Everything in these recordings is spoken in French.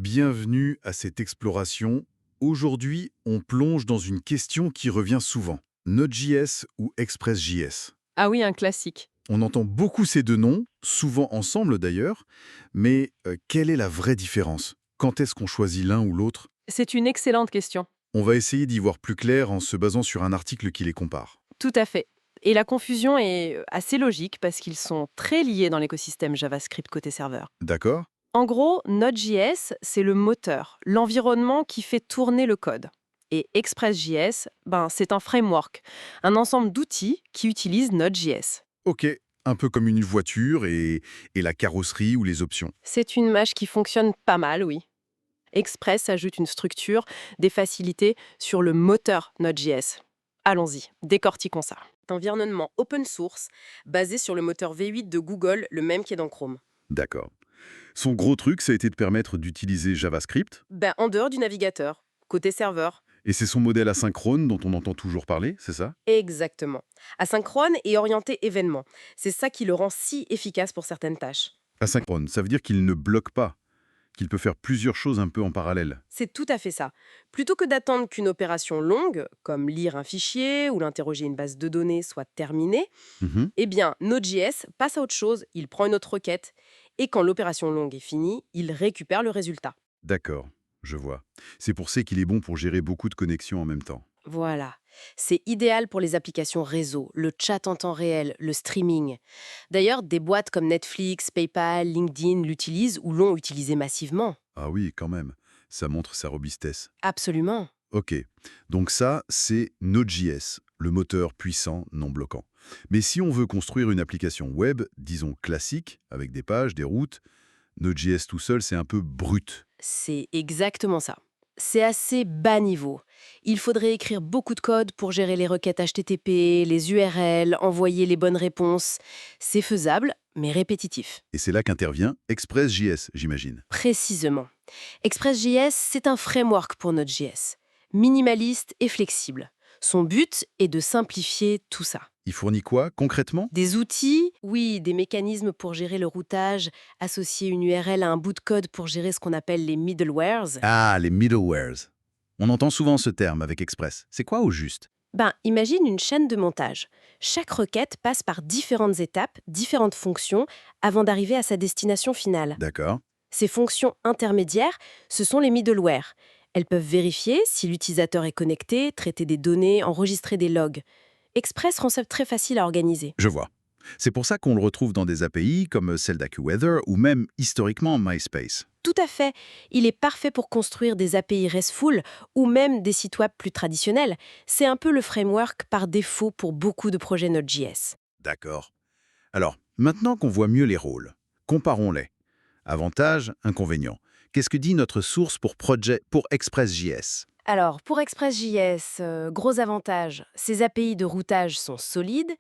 Bienvenue à cette exploration. Aujourd'hui, on plonge dans une question qui revient souvent. Node.js ou Express.js? Ah oui, un classique. On entend beaucoup ces deux noms, souvent ensemble d'ailleurs, mais quelle est la vraie différence? Quand est-ce qu'on choisit l'un ou l'autre? C'est une excellente question. On va essayer d'y voir plus clair en se basant sur un article qui les compare. Tout à fait. Et la confusion est assez logique parce qu'ils sont très liés dans l'écosystème JavaScript côté serveur. D'accord? En gros, Node.js, c'est le moteur, l'environnement qui fait tourner le code. Et Express.js, c'est un framework, un ensemble d'outils qui utilisent Node.js. Ok, un peu comme une voiture et la carrosserie ou les options. C'est une mâche qui fonctionne pas mal, oui. Express ajoute une structure, des facilités sur le moteur Node.js. Allons-y, décortiquons ça. Un environnement open source basé sur le moteur V8 de Google, le même qui est dans Chrome. D'accord. Son gros truc, ça a été de permettre d'utiliser JavaScript. En dehors du navigateur, côté serveur. Et c'est son modèle asynchrone dont on entend toujours parler, c'est ça? Exactement. Asynchrone et orienté événement. C'est ça qui le rend si efficace pour certaines tâches. Asynchrone, ça veut dire qu'il ne bloque pas, qu'il peut faire plusieurs choses un peu en parallèle. C'est tout à fait ça. Plutôt que d'attendre qu'une opération longue, comme lire un fichier ou l'interroger une base de données, soit terminée, Mhm. eh bien, Node.js passe à autre chose, il prend une autre requête, et quand l'opération longue est finie, il récupère le résultat. D'accord, je vois. C'est pour ça qu'il est bon pour gérer beaucoup de connexions en même temps. Voilà. C'est idéal pour les applications réseau, le chat en temps réel, le streaming. D'ailleurs, des boîtes comme Netflix, PayPal, LinkedIn l'utilisent ou l'ont utilisé massivement. Ah oui, quand même, ça montre sa robustesse. Absolument. Ok, donc ça, c'est Node.js, le moteur puissant non bloquant. Mais si on veut construire une application web, disons classique, avec des pages, des routes, Node.js tout seul, c'est un peu brut. C'est exactement ça. C'est assez bas niveau. Il faudrait écrire beaucoup de code pour gérer les requêtes HTTP, les URL, envoyer les bonnes réponses. C'est faisable, mais répétitif. Et c'est là qu'intervient Express.js, j'imagine. Précisément. Express.js, c'est un framework pour Node.js. Minimaliste et flexible. Son but est de simplifier tout ça. Il fournit quoi, concrètement? Des outils, oui, des mécanismes pour gérer le routage, associer une URL à un bout de code pour gérer ce qu'on appelle les middlewares. Ah, les middlewares. On entend souvent ce terme avec Express. C'est quoi au juste? Imagine une chaîne de montage. Chaque requête passe par différentes étapes, différentes fonctions, avant d'arriver à sa destination finale. D'accord. Ces fonctions intermédiaires, ce sont les middleware. Elles peuvent vérifier si l'utilisateur est connecté, traiter des données, enregistrer des logs. Express rend ça très facile à organiser. Je vois. C'est pour ça qu'on le retrouve dans des API comme celle d'AccuWeather ou même historiquement MySpace. Tout à fait. Il est parfait pour construire des API RESTful ou même des sites web plus traditionnels. C'est un peu le framework par défaut pour beaucoup de projets Node.js. D'accord. Alors, maintenant qu'on voit mieux les rôles, comparons-les. Avantages, inconvénients. Qu'est-ce que dit notre source pour Express.js? Alors, pour Express.js, gros avantage, ses API de routage sont solides,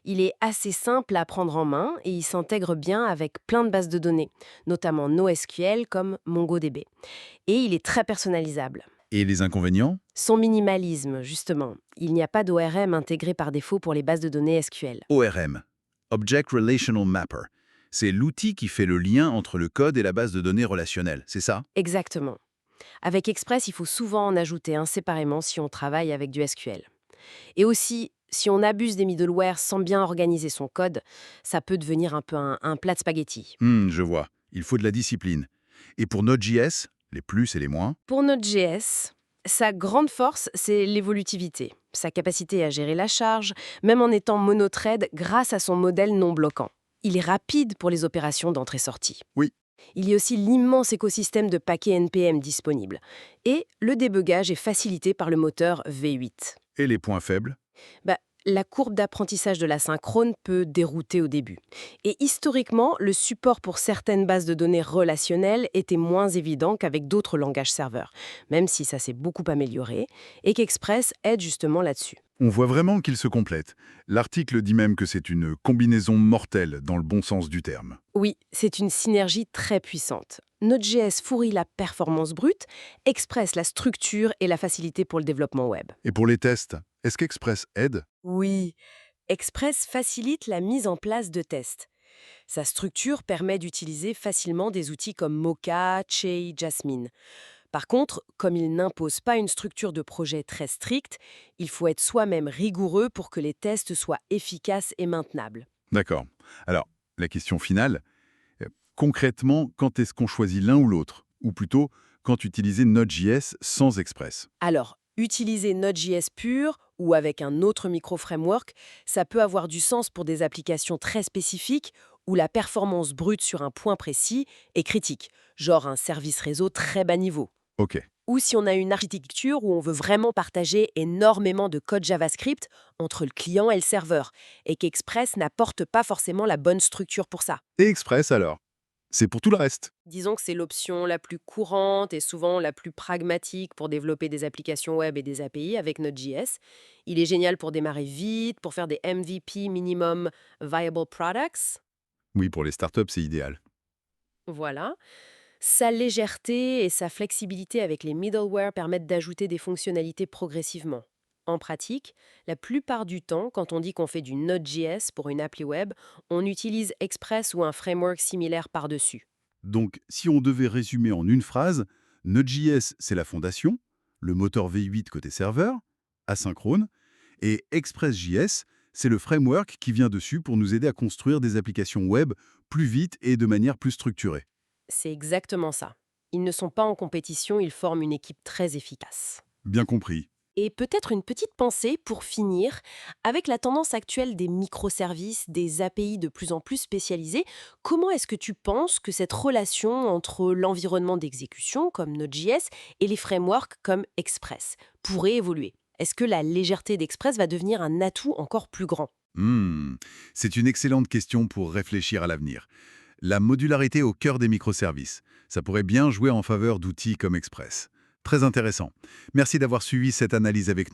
il est assez simple à prendre en main et il s'intègre bien avec plein de bases de données, notamment NoSQL comme MongoDB. Et il est très personnalisable. Et les inconvénients? Son minimalisme, justement. Il n'y a pas d'ORM intégré par défaut pour les bases de données SQL. ORM, Object Relational Mapper. C'est l'outil qui fait le lien entre le code et la base de données relationnelle, c'est ça? Exactement. Avec Express, il faut souvent en ajouter un séparément si on travaille avec du SQL. Et aussi, si on abuse des middleware sans bien organiser son code, ça peut devenir un peu un plat de spaghettis. Je vois. Il faut de la discipline. Et pour Node.js, les plus et les moins? Pour Node.js, sa grande force, c'est l'évolutivité, sa capacité à gérer la charge, même en étant monothread grâce à son modèle non bloquant. Il est rapide pour les opérations d'entrée-sortie. Oui. Il y a aussi l'immense écosystème de paquets NPM disponible. Et le débugage est facilité par le moteur V8. Et les points faibles? La courbe d'apprentissage de la synchrone peut dérouter au début. Et historiquement, le support pour certaines bases de données relationnelles était moins évident qu'avec d'autres langages serveurs, même si ça s'est beaucoup amélioré, et qu'Express aide justement là-dessus. On voit vraiment qu'ils se complètent. L'article dit même que c'est une combinaison mortelle dans le bon sens du terme. Oui, c'est une synergie très puissante. Node.js fournit la performance brute, Express la structure et la facilité pour le développement web. Et pour les tests, est-ce qu'Express aide? Oui, Express facilite la mise en place de tests. Sa structure permet d'utiliser facilement des outils comme Mocha, Chey, Jasmine. Par contre, comme il n'impose pas une structure de projet très stricte, il faut être soi-même rigoureux pour que les tests soient efficaces et maintenables. D'accord. Alors, la question finale, concrètement, quand est-ce qu'on choisit l'un ou l'autre? Ou plutôt, quand utiliser Node.js sans Express? Alors, utiliser Node.js pur ou avec un autre micro-framework, ça peut avoir du sens pour des applications très spécifiques où la performance brute sur un point précis est critique, genre un service réseau très bas niveau. Ok. Ou si on a une architecture où on veut vraiment partager énormément de code JavaScript entre le client et le serveur, et qu'Express n'apporte pas forcément la bonne structure pour ça. Et Express alors? C'est pour tout le reste. Disons que c'est l'option la plus courante et souvent la plus pragmatique pour développer des applications web et des API avec Node.js. Il est génial pour démarrer vite, pour faire des MVP minimum viable products. Oui, pour les startups, c'est idéal. Voilà. Sa légèreté et sa flexibilité avec les middleware permettent d'ajouter des fonctionnalités progressivement. En pratique, la plupart du temps, quand on dit qu'on fait du Node.js pour une appli web, on utilise Express ou un framework similaire par-dessus. Donc, si on devait résumer en une phrase, Node.js, c'est la fondation, le moteur V8 côté serveur, asynchrone, et Express.js, c'est le framework qui vient dessus pour nous aider à construire des applications web plus vite et de manière plus structurée. C'est exactement ça. Ils ne sont pas en compétition, ils forment une équipe très efficace. Bien compris. Et peut-être une petite pensée pour finir, avec la tendance actuelle des microservices, des API de plus en plus spécialisés, comment est-ce que tu penses que cette relation entre l'environnement d'exécution comme Node.js et les frameworks comme Express pourrait évoluer? Est-ce que la légèreté d'Express va devenir un atout encore plus grand? Hmm, c'est une excellente question pour réfléchir à l'avenir. La modularité au cœur des microservices, ça pourrait bien jouer en faveur d'outils comme Express. Très intéressant. Merci d'avoir suivi cette analyse avec nous.